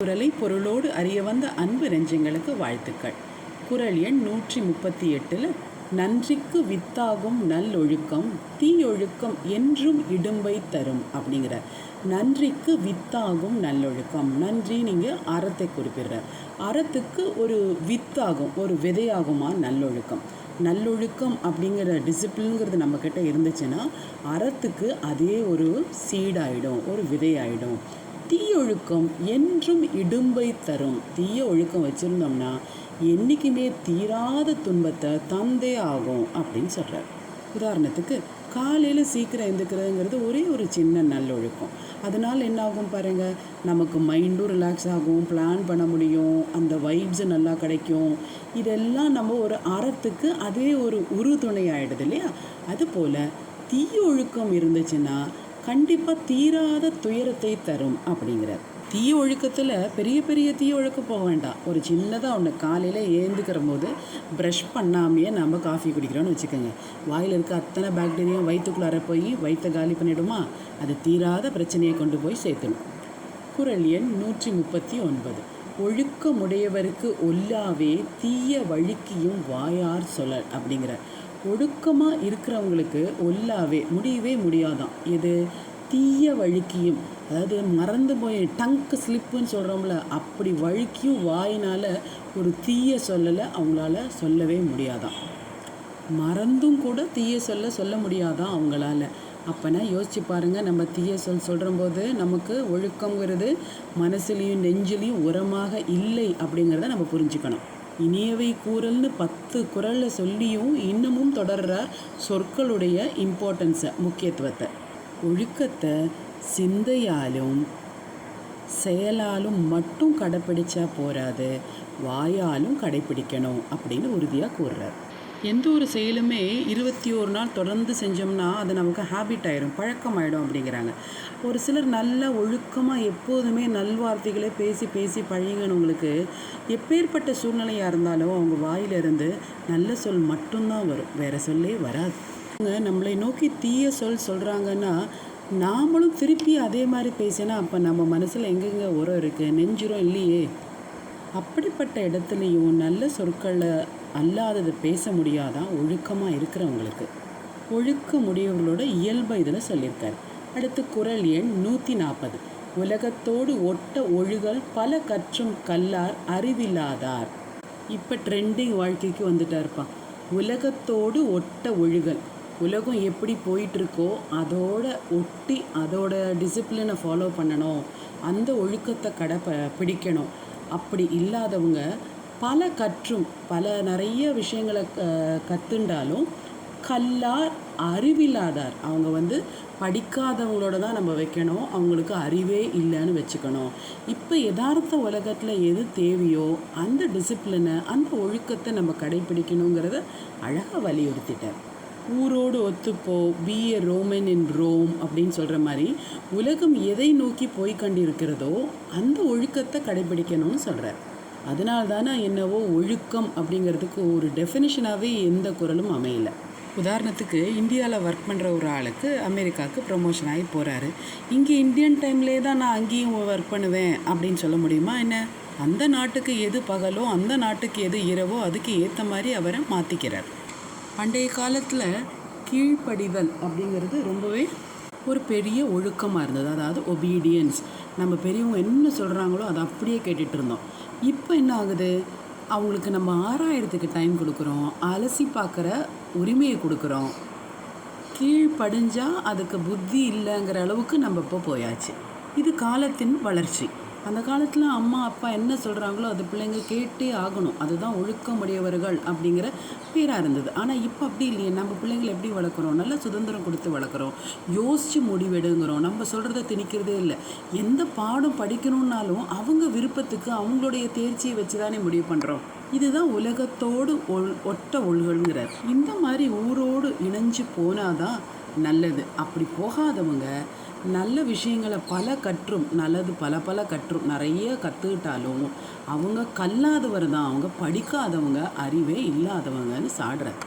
குரலை பொருளோடு அறிய வந்த அன்பு நெஞ்சங்களுக்கு வாழ்த்துக்கள். குரல் எண் 138 நன்றிக்கு வித்தாகும் நல்லொழுக்கம் தீயொழுக்கம் என்றும் இடும்பை தரும் அப்படிங்கிற. நன்றிக்கு வித்தாகும் நல்லொழுக்கம். நன்றி நீங்கள் அறத்தை குறிப்பிடுற. அறத்துக்கு ஒரு வித்தாகும், ஒரு விதையாகுமா நல்லொழுக்கம். நல்லொழுக்கம் அப்படிங்கிற டிசிப்ளின்ங்கிறது நம்மக்கிட்ட இருந்துச்சுன்னா அறத்துக்கு அதே ஒரு சீடாயிடும், ஒரு விதையாயிடும். தீயொழுக்கம் என்றும் இடும்பை தரும். தீய ஒழுக்கம் வச்சுருந்தோம்னா என்றைக்குமே தீராத துன்பத்தை தந்தே ஆகும் அப்படின்னு சொல்கிறார். உதாரணத்துக்கு காலையில் சீக்கிரம் எழுந்துக்கிறதுங்கிறது ஒரே ஒரு சின்ன நல்லொழுக்கம். அதனால் என்ன ஆகும் பாருங்கள், நமக்கு மைண்டும் ரிலாக்ஸ் ஆகும், பிளான் பண்ண முடியும், அந்த வைப்ஸு நல்லா கிடைக்கும். இதெல்லாம் நம்ம ஒரு அறத்துக்கு அதே ஒரு உறுதுணை ஆகிடுது இல்லையா? அதுபோல் தீய ஒழுக்கம் இருந்துச்சுன்னா கண்டிப்பாக தீராத துயரத்தை தரும் அப்படிங்கிறார். தீய ஒழுக்கத்தில் பெரிய பெரிய தீய ஒழுக்கம் போக வேண்டாம். ஒரு சின்னதாக ஒன்று காலையில் ஏந்துக்கிற போது ப்ரஷ் பண்ணாமையே நம்ம காஃபி குடிக்கிறோன்னு வச்சுக்கோங்க. வாயில் இருக்க அத்தனை பாக்டீரியா வயிற்றுக்குள்ளார போய் வயிற்றை காலி பண்ணிவிடுமா? அது தீராத பிரச்சனையை கொண்டு போய் சேர்த்துடும். குரல் எண் 139 ஒழுக்கமுடையவருக்கு ஒல்லாவே தீய வழுக்கியும் வாயார் சொல்லல் அப்படிங்கிற. ஒழுக்கமாக இருக்கிறவங்களுக்கு ஒல்லாவே முடியவே முடியாதான். இது தீய வழுக்கியும், அதாவது மறந்து போய் டங்கு ஸ்லிப்புன்னு சொல்கிறோம்ல, அப்படி வழுக்கியும் வாயினால் ஒரு தீய சொல்லலை அவங்களால சொல்லவே முடியாதான். மறந்தும் கூட தீய சொல்ல முடியாதான் அவங்களால. அப்போனா யோசிச்சு பாருங்கள், நம்ம தீய சொல்கிறம்போது நமக்கு ஒழுக்கங்கிறது மனசுலேயும் நெஞ்சிலையும் உரமாக இல்லை அப்படிங்கிறத நம்ம புரிஞ்சுக்கணும். இனியவை கூறல்னு 10 குரலில் சொல்லியும் இன்னமும் தொடர்றார் சொற்களுடைய இம்பார்ட்டன்ஸை, முக்கியத்துவத்தை. ஒழுக்கத்தை சிந்தையாலும் செயலாலும் மட்டும் கடைப்பிடிச்சா போராது, வாயாலும் கடைப்பிடிக்கணும் அப்படின்னு உறுதியாக கூறுறார். எந்த ஒரு செயலுமே 21 நாள் தொடர்ந்து செஞ்சோம்னா அது நமக்கு ஹேபிட் ஆகிடும், பழக்கமாயிடும் அப்படிங்கிறாங்க. ஒரு சிலர் நல்ல ஒழுக்கமாக எப்போதுமே நல்வார்த்தைகளை பேசி பேசி பழகினவங்களுக்கு எப்பேற்பட்ட சூழ்நிலையாக இருந்தாலும் அவங்க வாயிலிருந்து நல்ல சொல் மட்டும்தான் வரும், வேறு சொல்லே வராது. நம்மளை நோக்கி தீய சொல்கிறாங்கன்னா நாமளும் திருப்பி அதே மாதிரி பேசினா அப்போ நம்ம மனசில் எங்கெங்கே உரம் இருக்குது, நெஞ்சுரம் இல்லையே. அப்படிப்பட்ட இடத்துலையும் நல்ல சொற்களை அல்லாததை பேச முடியாதான் ஒழுக்கமாக இருக்கிறவங்களுக்கு. ஒழுக்கமுடையவர்களோட இயல்பை இதில் சொல்லியிருக்கார். அடுத்து குரல் எண் 140 உலகத்தோடு ஒட்ட ஒழுகல் பல கற்றும் கல்லார் அறிவில்லாதார். இப்போ ட்ரெண்டிங் வாழ்க்கைக்கு வந்துட்டார்ப்பான். உலகத்தோடு ஒட்ட ஒழுகல். உலகம் எப்படி போயிட்டுருக்கோ அதோட ஒட்டி அதோட டிசிப்ளினை ஃபாலோ பண்ணணும், அந்த ஒழுக்கத்தை பிடிக்கணும். அப்படி இல்லாதவங்க பல கற்றும் நிறைய விஷயங்களை கற்றுண்டாலும் கல்லார் அறிவில்லாதார். அவங்க படிக்காதவங்களோட தான் நம்ம வைக்கணும், அவங்களுக்கு அறிவே இல்லைன்னு வச்சுக்கணும். இப்போ யதார்த்த உலகத்தில் எது தேவையோ அந்த டிசிப்ளினை, அந்த ஒழுக்கத்தை நம்ம கடைப்பிடிக்கணுங்கிறத அழகாக வலியுறுத்திட்டார். ஊரோடு ஒத்துப்போ, be a Roman in Rome அப்படின்னு சொல்கிற மாதிரி உலகம் எதை நோக்கி போய் கண்டிருக்கிறதோ அந்த ஒழுக்கத்தை கடைபிடிக்கணும்னு சொல்கிறார். அதனால தானே என்னவோ ஒழுக்கம் அப்படிங்கிறதுக்கு ஒரு டெஃபினிஷனாகவே எந்த குரலும் அமையலை. உதாரணத்துக்கு இந்தியாவில் ஒர்க் பண்ணுற ஒரு ஆளுக்கு அமெரிக்காவுக்கு ப்ரொமோஷன் ஆகி போகிறாரு. இங்கே இந்தியன் டைம்லேயே தான் நான் அங்கேயும் ஒர்க் பண்ணுவேன் அப்படின்னு சொல்ல முடியுமா என்ன? அந்த நாட்டுக்கு எது பகலோ, அந்த நாட்டுக்கு எது இரவோ அதுக்கு ஏற்ற மாதிரி அவரை மாற்றிக்கிறார். பண்டைய காலத்தில் கீழ்ப்படிதல் அப்படிங்கிறது ரொம்பவே ஒரு பெரிய ஒழுக்கமாக இருந்தது. அதாவது ஒபீடியன்ஸ். நம்ம பெரியவங்க என்ன சொல்கிறாங்களோ அதை அப்படியே கேட்டுட்டு இருந்தோம். இப்போ என்ன ஆகுது, அவங்களுக்கு நம்ம ஆராயறதுக்கு டைம் கொடுக்குறோம், அலசி பார்க்குற உரிமையை கொடுக்குறோம். கீழ்ப்படிஞ்சால் அதுக்கு புத்தி இல்லைங்கிற அளவுக்கு நம்ம இப்போ போயாச்சு. இது காலத்தின் வளர்ச்சி. அந்த காலத்தில் அம்மா அப்பா என்ன சொல்கிறாங்களோ அது பிள்ளைங்க கேட்டே ஆகணும், அதுதான் ஒழுக்கமுடையவர்கள் அப்படிங்கிற பேராக இருந்தது. ஆனால் இப்போ அப்படி இல்லையே. நம்ம பிள்ளைங்களை எப்படி வளர்க்குறோம்? நல்ல சுதந்திரம் கொடுத்து வளர்க்குறோம், யோசித்து முடிவெடுங்கிறோம், நம்ம சொல்கிறத திணிக்கிறதே இல்லை. எந்த பாடம் படிக்கணுன்னாலும் அவங்க விருப்பத்துக்கு அவங்களுடைய தேர்ச்சியை வச்சு தானே முடிவு பண்ணுறோம். இதுதான் உலகத்தோடு ஒட்ட ஒழுகல்ங்கிறார். இந்த மாதிரி ஊரோடு இணைஞ்சு போனாதான் நல்லது. அப்படி போகாதவங்க நல்ல விஷயங்களை பல கற்றும், நல்லது பல கற்றும் நிறைய கற்றுக்கிட்டாலும் அவங்க கல்லாதவர் தான், அவங்க படிக்காதவங்க, அறிவே இல்லாதவங்கன்னு சாடுறார்.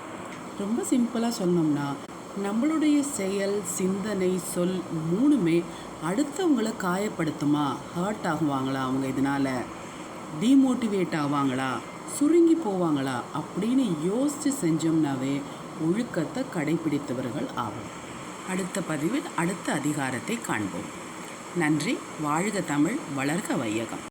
ரொம்ப சிம்பிளாக சொன்னோம்னா நம்மளுடைய செயல், சிந்தனை, சொல் 3மே அடுத்தவங்களை காயப்படுத்துமா, ஹர்ட் ஆகுவாங்களா, அவங்க இதனால் டிமோட்டிவேட் ஆவாங்களா, சுருங்கி போவாங்களா அப்படின்னு யோசித்து செஞ்சோம்னாவே ஒழுக்கத்தை கடைபிடித்தவர்கள் ஆகும். அடுத்த பதிவில் அடுத்த அதிகாரத்தை காண்போம். நன்றி. வாழ்க தமிழ், வளர்க வையகம்.